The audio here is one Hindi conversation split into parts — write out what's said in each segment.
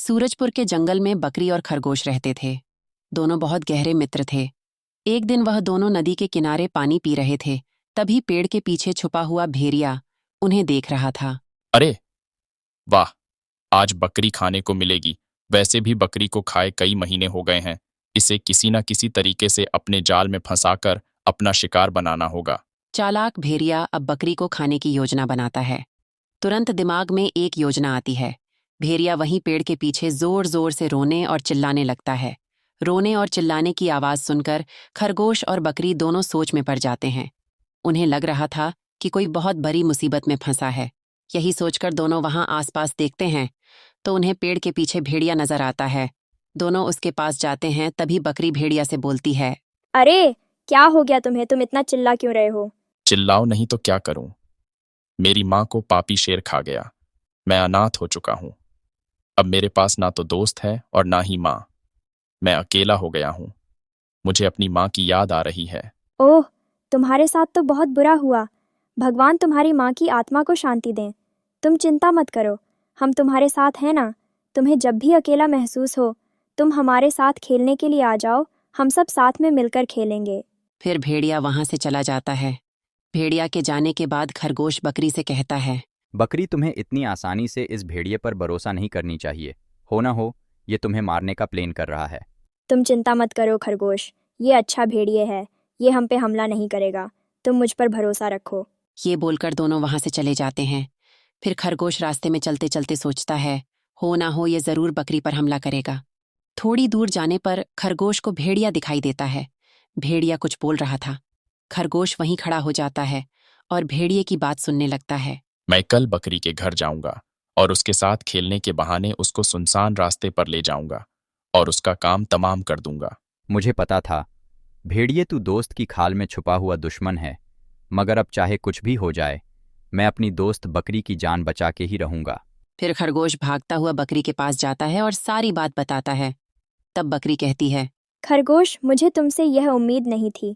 सूरजपुर के जंगल में बकरी और खरगोश रहते थे। दोनों बहुत गहरे मित्र थे। एक दिन वह दोनों नदी के किनारे पानी पी रहे थे, तभी पेड़ के पीछे छुपा हुआ भेड़िया उन्हें देख रहा था। अरे वाह, आज बकरी खाने को मिलेगी। वैसे भी बकरी को खाए कई महीने हो गए हैं। इसे किसी न किसी तरीके से अपने जाल में फंसाकर अपना शिकार बनाना होगा। चालाक भेड़िया अब बकरी को खाने की योजना बनाता है। तुरंत दिमाग में एक योजना आती है। भेड़िया वहीं पेड़ के पीछे जोर जोर से रोने और चिल्लाने लगता है। रोने और चिल्लाने की आवाज सुनकर खरगोश और बकरी दोनों सोच में पड़ जाते हैं। उन्हें लग रहा था कि कोई बहुत बड़ी मुसीबत में फंसा है। यही सोचकर दोनों वहां आसपास देखते हैं तो उन्हें पेड़ के पीछे भेड़िया नजर आता है। दोनों उसके पास जाते हैं, तभी बकरी भेड़िया से बोलती है, अरे क्या हो गया तुम्हें? तुम इतना चिल्ला क्यों रहे हो? चिल्लाओ नहीं तो क्या करूं? मेरी माँ को पापी शेर खा गया। मैं अनाथ हो चुका हूं। अब मेरे पास ना तो दोस्त है और ना ही माँ। मैं अकेला हो गया हूं। मुझे अपनी माँ की याद आ रही है। ओह, तुम्हारे साथ तो बहुत बुरा हुआ। भगवान तुम्हारी माँ की आत्मा को शांति दें। तुम चिंता मत करो, हम तुम्हारे साथ हैं ना। तुम्हें जब भी अकेला महसूस हो, तुम हमारे साथ खेलने के लिए आ जाओ। हम सब साथ में मिलकर खेलेंगे। फिर भेड़िया वहां से चला जाता है। भेड़िया के जाने के बाद खरगोश बकरी से कहता है, बकरी, तुम्हें इतनी आसानी से इस भेड़िए पर भरोसा नहीं करनी चाहिए। हो ना हो ये तुम्हें मारने का प्लान कर रहा है। तुम चिंता मत करो खरगोश, ये अच्छा भेड़िए है। ये हम पे हमला नहीं करेगा। तुम मुझ पर भरोसा रखो। ये बोलकर दोनों वहां से चले जाते हैं। फिर खरगोश रास्ते में चलते चलते सोचता है, हो ना हो ये जरूर बकरी पर हमला करेगा। थोड़ी दूर जाने पर खरगोश को भेड़िया दिखाई देता है। भेड़िया कुछ बोल रहा था। खरगोश वहीं खड़ा हो जाता है और भेड़िए की बात सुनने लगता है। मैं कल बकरी के घर जाऊंगा और उसके साथ खेलने के बहाने उसको सुनसान रास्ते पर ले जाऊंगा और उसका काम तमाम कर दूंगा। मुझे पता था, भेड़िए तू दोस्त की खाल में छुपा हुआ दुश्मन है। मगर अब चाहे कुछ भी हो जाए, मैं अपनी दोस्त बकरी की जान बचा के ही रहूंगा। फिर खरगोश भागता हुआ बकरी के पास जाता है और सारी बात बताता है। तब बकरी कहती है, खरगोश, मुझे तुमसे यह उम्मीद नहीं थी।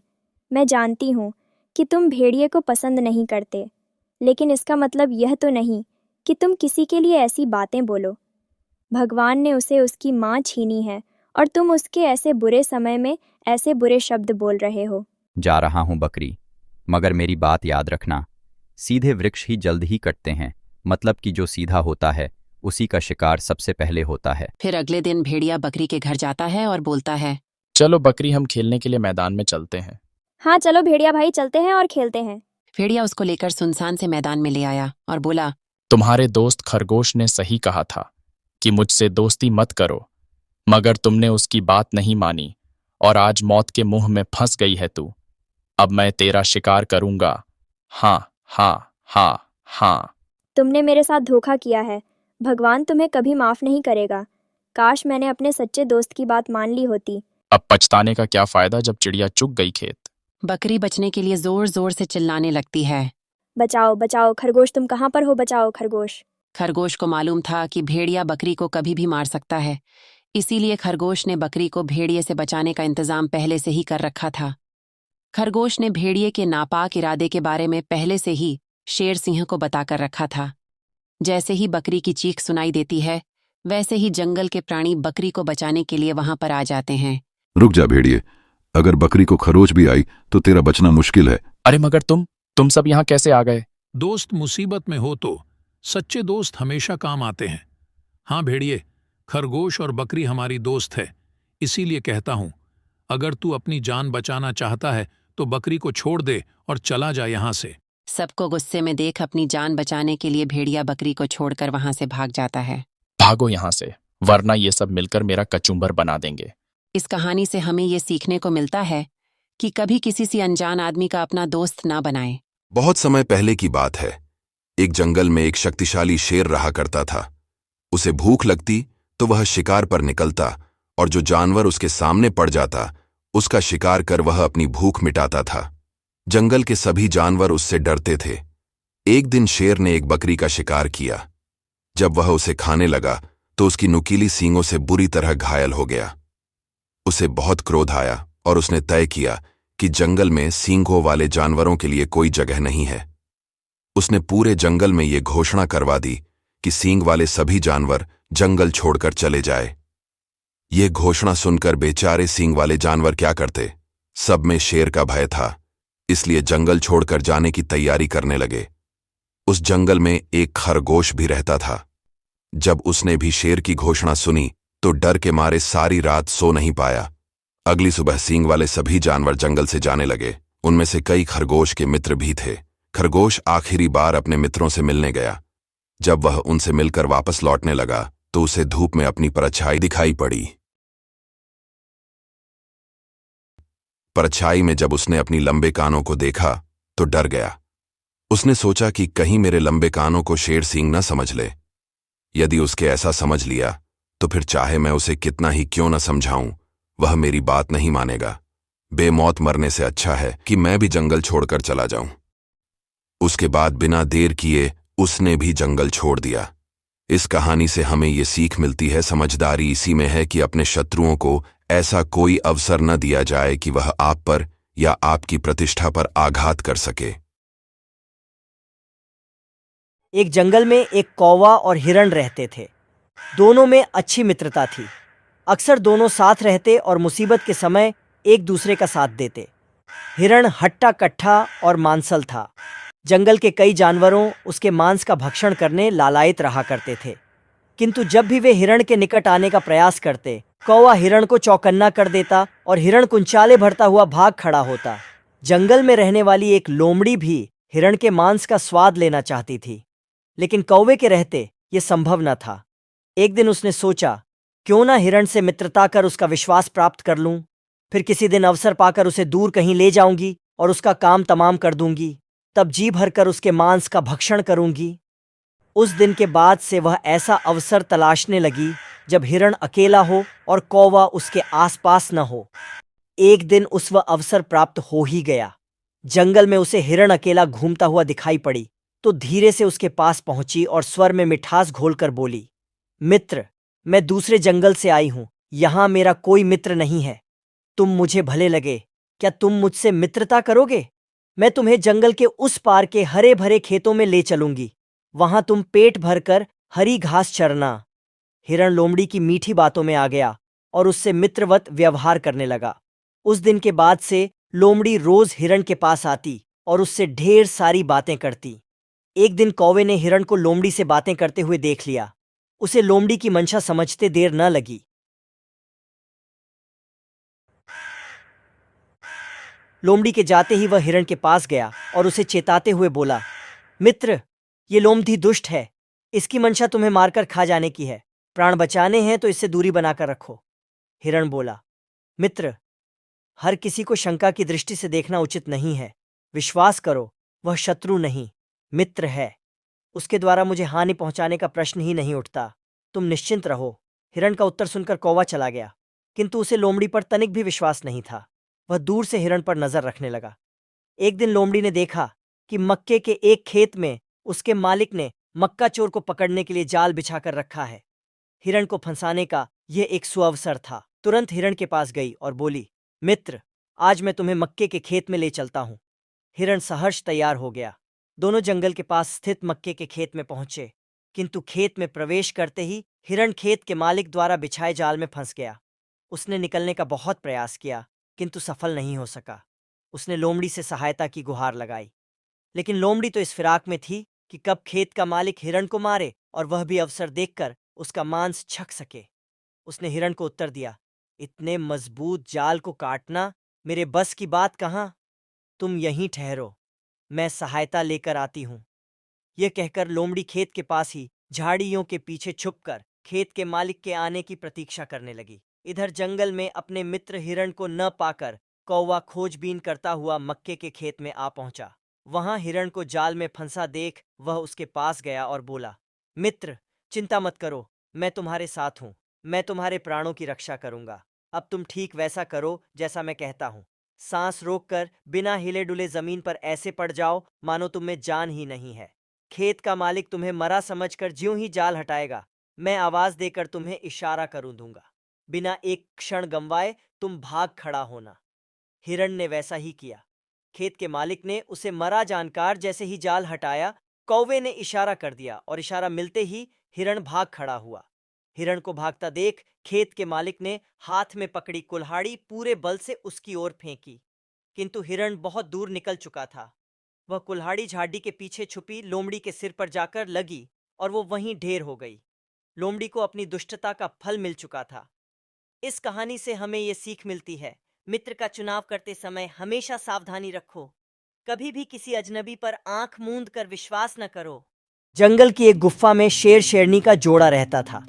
मैं जानती हूँ कि तुम भेड़िए को पसंद नहीं करते, लेकिन इसका मतलब यह तो नहीं कि तुम किसी के लिए ऐसी बातें बोलो। भगवान ने उसे उसकी माँ छीनी है और तुम उसके ऐसे बुरे समय में ऐसे बुरे शब्द बोल रहे हो। जा रहा हूं बकरी, मगर मेरी बात याद रखना, सीधे वृक्ष ही जल्द ही कटते हैं। मतलब कि जो सीधा होता है उसी का शिकार सबसे पहले होता है। फिर अगले दिन भेड़िया बकरी के घर जाता है और बोलता है, चलो बकरी, हम खेलने के लिए मैदान में चलते हैं। हाँ चलो भेड़िया भाई, चलते हैं और खेलते हैं। भेड़िया उसको लेकर सुनसान से मैदान में ले आया और बोला, तुम्हारे दोस्त खरगोश ने सही कहा था कि मुझसे दोस्ती मत करो, मगर तुमने उसकी बात नहीं मानी और आज मौत के मुंह में फंस गई है तू। अब मैं तेरा शिकार करूंगा। हाँ हाँ हाँ हाँ। तुमने मेरे साथ धोखा किया है। भगवान तुम्हें कभी माफ नहीं करेगा। काश मैंने अपने सच्चे दोस्त की बात मान ली होती। अब पछताने का क्या फायदा जब चिड़िया चुग गई खेत। बकरी बचने के लिए जोर जोर से चिल्लाने लगती है, बचाओ बचाओ खरगोश, तुम कहाँ पर हो? बचाओ खरगोश। खरगोश को मालूम था कि भेड़िया बकरी को कभी भी मार सकता है, इसीलिए खरगोश ने बकरी को भेड़िए से बचाने का इंतजाम पहले से ही कर रखा था। खरगोश ने भेड़िए के नापाक इरादे के बारे में पहले से ही शेर सिंह को बताकर रखा था। जैसे ही बकरी की चीख सुनाई देती है, वैसे ही जंगल के प्राणी बकरी को बचाने के लिए वहां पर आ जाते हैं। रुक जा भेड़िए, अगर बकरी को खरोच भी आई तो तेरा बचना मुश्किल है। अरे मगर तुम सब यहाँ कैसे आ गए? दोस्त मुसीबत में हो तो सच्चे दोस्त हमेशा काम आते हैं। हाँ भेड़िए, खरगोश और बकरी हमारी दोस्त है, इसीलिए कहता हूं, अगर तू अपनी जान बचाना चाहता है तो बकरी को छोड़ दे और चला जा यहाँ से। सबको गुस्से में देख अपनी जान बचाने के लिए भेड़िया बकरी को छोड़कर वहां से भाग जाता है। भागो यहाँ से, वरना ये सब मिलकर मेरा कचुम्बर बना देंगे। इस कहानी से हमें ये सीखने को मिलता है कि कभी किसी से अनजान आदमी का अपना दोस्त ना बनाएं। बहुत समय पहले की बात है। एक जंगल में एक शक्तिशाली शेर रहा करता था। उसे भूख लगती तो वह शिकार पर निकलता और जो जानवर उसके सामने पड़ जाता उसका शिकार कर वह अपनी भूख मिटाता था। जंगल के सभी जानवर उससे डरते थे। एक दिन शेर ने एक बकरी का शिकार किया। जब वह उसे खाने लगा तो उसकी नुकीली सींगों से बुरी तरह घायल हो गया। उसे बहुत क्रोध आया और उसने तय किया कि जंगल में सींगों वाले जानवरों के लिए कोई जगह नहीं है। उसने पूरे जंगल में ये घोषणा करवा दी कि सींग वाले सभी जानवर जंगल छोड़कर चले जाए। ये घोषणा सुनकर बेचारे सींग वाले जानवर क्या करते। सब में शेर का भय था, इसलिए जंगल छोड़कर जाने की तैयारी करने लगे। उस जंगल में एक खरगोश भी रहता था। जब उसने भी शेर की घोषणा सुनी तो डर के मारे सारी रात सो नहीं पाया। अगली सुबह सींग वाले सभी जानवर जंगल से जाने लगे। उनमें से कई खरगोश के मित्र भी थे। खरगोश आखिरी बार अपने मित्रों से मिलने गया। जब वह उनसे मिलकर वापस लौटने लगा तो उसे धूप में अपनी परछाई दिखाई पड़ी। परछाई में जब उसने अपनी लंबे कानों को देखा तो डर गया। उसने सोचा कि कहीं मेरे लंबे कानों को शेर सींग न समझ ले। यदि उसके ऐसा समझ लिया तो फिर चाहे मैं उसे कितना ही क्यों न समझाऊं, वह मेरी बात नहीं मानेगा। बेमौत मरने से अच्छा है कि मैं भी जंगल छोड़कर चला जाऊं। उसके बाद बिना देर किए उसने भी जंगल छोड़ दिया। इस कहानी से हमें ये सीख मिलती है, समझदारी इसी में है कि अपने शत्रुओं को ऐसा कोई अवसर न दिया जाए कि वह आप पर या आपकी प्रतिष्ठा पर आघात कर सके। एक जंगल में एक कौवा और हिरण रहते थे। दोनों में अच्छी मित्रता थी। अक्सर दोनों साथ रहते और मुसीबत के समय एक दूसरे का साथ देते। हिरण हट्टा कट्ठा और मांसल था। जंगल के कई जानवरों उसके मांस का भक्षण करने लालायित रहा करते थे, किंतु जब भी वे हिरण के निकट आने का प्रयास करते, कौवा हिरण को चौकन्ना कर देता और हिरण कुंचाले भरता हुआ भाग खड़ा होता। जंगल में रहने वाली एक लोमड़ी भी हिरण के मांस का स्वाद लेना चाहती थी, लेकिन कौवे के रहते ये संभव न था। एक दिन उसने सोचा, क्यों ना हिरण से मित्रता कर उसका विश्वास प्राप्त कर लूं, फिर किसी दिन अवसर पाकर उसे दूर कहीं ले जाऊंगी और उसका काम तमाम कर दूंगी, तब जी भरकर उसके मांस का भक्षण करूंगी। उस दिन के बाद से वह ऐसा अवसर तलाशने लगी जब हिरण अकेला हो और कौवा उसके आसपास न हो। एक दिन उस वह अवसर प्राप्त हो ही गया। जंगल में उसे हिरण अकेला घूमता हुआ दिखाई पड़ी तो धीरे से उसके पास पहुंची और स्वर में मिठास घोलकर बोली, मित्र, मैं दूसरे जंगल से आई हूं, यहां मेरा कोई मित्र नहीं है। तुम मुझे भले लगे, क्या तुम मुझसे मित्रता करोगे? मैं तुम्हें जंगल के उस पार के हरे भरे खेतों में ले चलूंगी, वहां तुम पेट भरकर हरी घास चरना। हिरण लोमड़ी की मीठी बातों में आ गया और उससे मित्रवत व्यवहार करने लगा। उस दिन के बाद से लोमड़ी रोज हिरण के पास आती और उससे ढेर सारी बातें करती। एक दिन कौवे ने हिरण को लोमड़ी से बातें करते हुए देख लिया। उसे लोमड़ी की मंशा समझते देर न लगी। लोमड़ी के जाते ही वह हिरण के पास गया और उसे चेताते हुए बोला, मित्र, ये लोमड़ी दुष्ट है, इसकी मंशा तुम्हें मारकर खा जाने की है। प्राण बचाने हैं तो इससे दूरी बनाकर रखो। हिरण बोला, मित्र, हर किसी को शंका की दृष्टि से देखना उचित नहीं है। विश्वास करो, वह शत्रु नहीं, मित्र है। उसके द्वारा मुझे हानि पहुंचाने का प्रश्न ही नहीं उठता। तुम निश्चिंत रहो। हिरण का उत्तर सुनकर कौवा चला गया, किंतु उसे लोमड़ी पर तनिक भी विश्वास नहीं था। वह दूर से हिरण पर नजर रखने लगा। एक दिन लोमड़ी ने देखा कि मक्के के एक खेत में उसके मालिक ने मक्का चोर को पकड़ने के लिए जाल बिछाकर रखा है। हिरण को फंसाने का यह एक सुअवसर था। तुरंत हिरण के पास गई और बोली, मित्र, आज मैं तुम्हें मक्के के खेत में ले चलता हूं। हिरण सहर्ष तैयार हो गया। दोनों जंगल के पास स्थित मक्के के खेत में पहुंचे, किंतु खेत में प्रवेश करते ही हिरण खेत के मालिक द्वारा बिछाए जाल में फंस गया। उसने निकलने का बहुत प्रयास किया, किंतु सफल नहीं हो सका। उसने लोमड़ी से सहायता की गुहार लगाई, लेकिन लोमड़ी तो इस फिराक में थी कि कब खेत का मालिक हिरण को मारे और वह भी अवसर देखकर उसका मांस छक सके। उसने हिरण को उत्तर दिया, इतने मजबूत जाल को काटना मेरे बस की बात कहाँ। तुम यहीं ठहरो, मैं सहायता लेकर आती हूं। यह कहकर लोमड़ी खेत के पास ही झाड़ियों के पीछे छुपकर खेत के मालिक के आने की प्रतीक्षा करने लगी। इधर जंगल में अपने मित्र हिरण को न पाकर कौवा खोजबीन करता हुआ मक्के के खेत में आ पहुंचा। वहां हिरण को जाल में फंसा देख वह उसके पास गया और बोला, मित्र, चिंता मत करो, मैं तुम्हारे साथ हूं। मैं तुम्हारे प्राणों की रक्षा करूंगा। अब तुम ठीक वैसा करो जैसा मैं कहता हूं। सांस रोककर बिना हिले डुले जमीन पर ऐसे पड़ जाओ मानो तुम में जान ही नहीं है। खेत का मालिक तुम्हें मरा समझकर ज्यों ही जाल हटाएगा, मैं आवाज देकर तुम्हें इशारा करूं दूंगा। बिना एक क्षण गंवाए तुम भाग खड़ा होना। हिरण ने वैसा ही किया। खेत के मालिक ने उसे मरा जानकार जैसे ही जाल हटाया, कौवे ने इशारा कर दिया और इशारा मिलते ही हिरण भाग खड़ा हुआ। हिरण को भागता देख खेत के मालिक ने हाथ में पकड़ी कुल्हाड़ी पूरे बल से उसकी ओर फेंकी, किंतु हिरण बहुत दूर निकल चुका था। वह कुल्हाड़ी झाड़ी के पीछे छुपी लोमड़ी के सिर पर जाकर लगी और वो वहीं ढेर हो गई। लोमड़ी को अपनी दुष्टता का फल मिल चुका था। इस कहानी से हमें ये सीख मिलती है, मित्र का चुनाव करते समय हमेशा सावधानी रखो। कभी भी किसी अजनबी पर आंख मूंद कर विश्वास न करो। जंगल की एक गुफा में शेर शेरनी का जोड़ा रहता था।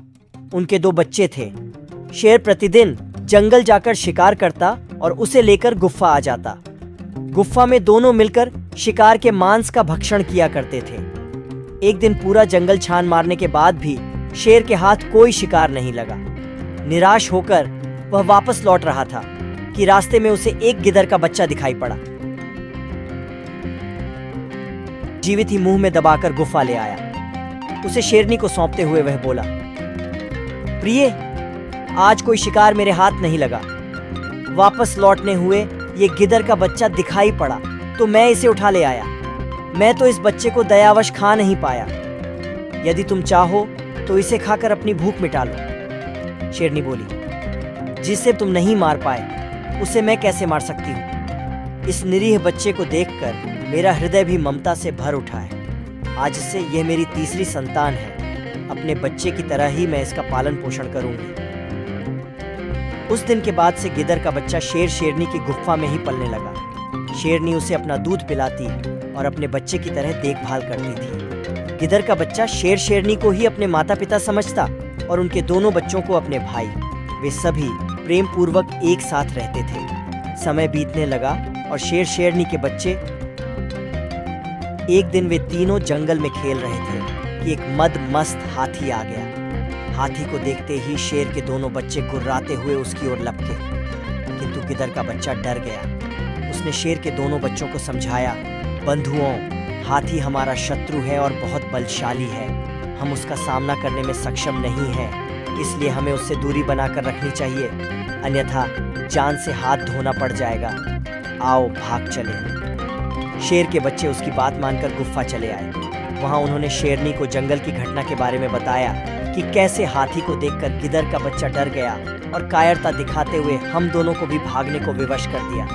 उनके 2 बच्चे थे। शेर प्रतिदिन जंगल जाकर शिकार करता और उसे लेकर गुफा आ जाता। गुफा में दोनों मिलकर शिकार के मांस का भक्षण किया करते थे। एक दिन पूरा जंगल छान मारने के बाद भी शेर के हाथ कोई शिकार नहीं लगा। निराश होकर वह वापस लौट रहा था कि रास्ते में उसे एक गिदर का बच्चा दिखाई पड़ा। जीवित ही मुंह में दबाकर गुफा ले आया। उसे शेरनी को सौंपते हुए वह बोला, प्रिय, आज कोई शिकार मेरे हाथ नहीं लगा। वापस लौटने हुए ये गिदर का बच्चा दिखाई पड़ा तो मैं इसे उठा ले आया। मैं तो इस बच्चे को दयावश खा नहीं पाया। यदि तुम चाहो तो इसे खाकर अपनी भूख मिटा लो। शेरनी बोली, जिसे तुम नहीं मार पाए उसे मैं कैसे मार सकती हूँ। इस निरीह बच्चे को देखकर मेरा हृदय भी ममता से भर उठा है। आज से यह मेरी तीसरी संतान है। अपने बच्चे की तरह ही मैं इसका पालन पोषण करूंगी। उस दिन के बाद से गिदर का बच्चा शेर शेरनी की गुफा में ही पलने लगा। शेरनी उसे अपना दूध पिलाती और अपने बच्चे की तरह देखभाल करती थी। गिदर का बच्चा शेर शेरनी को ही अपने माता पिता समझता और उनके दोनों बच्चों को अपने भाई। वे सभी प्रेम पूर्वक एक साथ रहते थे। समय बीतने लगा और शेर शेरनी के बच्चे। एक दिन वे तीनों जंगल में खेल रहे थे कि एक मद मस्त हाथी आ गया। हाथी को देखते ही शेर के दोनों बच्चे गुर्राते हुए उसकी ओर लपके, किंतु गिदर का बच्चा डर गया। उसने शेर के दोनों बच्चों को समझाया, बंधुओं, हाथी हमारा शत्रु है और बहुत बलशाली है। हम उसका सामना करने में सक्षम नहीं हैं, इसलिए हमें उससे दूरी बनाकर रखनी चाहिए, अन्यथा जान से हाथ धोना पड़ जाएगा। आओ भाग चले। शेर के बच्चे उसकी बात मानकर गुफा चले आए। वहां उन्होंने शेरनी को जंगल की घटना के बारे में बताया कि कैसे हाथी को देखकर गिदर का बच्चा डर गया और कायरता दिखाते हुए हम दोनों को भी भागने को विवश कर दिया।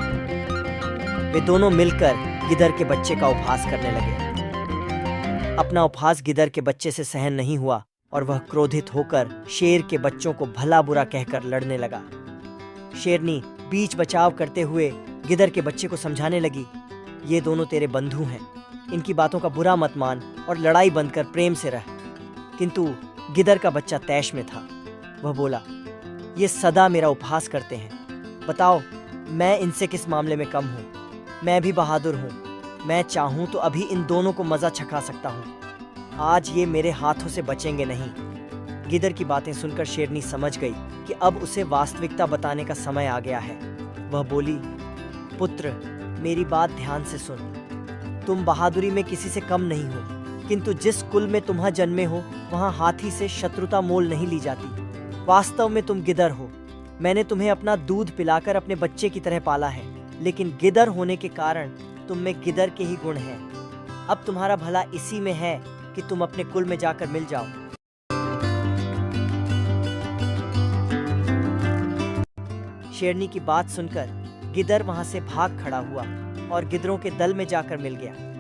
वे दोनों मिलकर गिदर के बच्चे का उपहास करने लगे। अपना उपहास गिदर के बच्चे से सहन नहीं हुआ और वह क्रोधित होकर शेर के बच्चों को भला बुरा कहकर लड़ने लगा। शेरनी बीच बचाव करते हुए गिदर के बच्चे को समझाने लगी, ये दोनों तेरे बंधु हैं, इनकी बातों का बुरा मत मान और लड़ाई बंद कर प्रेम से रह। किंतु गिदर का बच्चा तैश में था। वह बोला, ये सदा मेरा उपहास करते हैं। बताओ, मैं इनसे किस मामले में कम हूँ? मैं भी बहादुर हूँ। मैं चाहूँ तो अभी इन दोनों को मजा चखा सकता हूँ। आज ये मेरे हाथों से बचेंगे नहीं। गिदर की बातें सुनकर शेरनी समझ गई कि अब उसे वास्तविकता बताने का समय आ गया है। वह बोली, पुत्र, मेरी बात ध्यान से सुन। तुम बहादुरी में किसी से कम नहीं हो, किंतु जिस कुल में तुम्हां जन्मे हो वहां हाथी से शत्रुता मोल नहीं ली जाती। वास्तव में तुम गिदर हो। मैंने तुम्हें अपना दूध पिलाकर अपने बच्चे की तरह पाला है, लेकिन गिदर होने के कारण तुम में गिदर के ही गुण हैं। अब तुम्हारा भला इसी में है कि तुम अपने कुल में जाकर मिल जाओ। शेरनी की बात सुनकर गिदर वहां से भाग खड़ा हुआ और गिदरों के दल में जाकर मिल गया।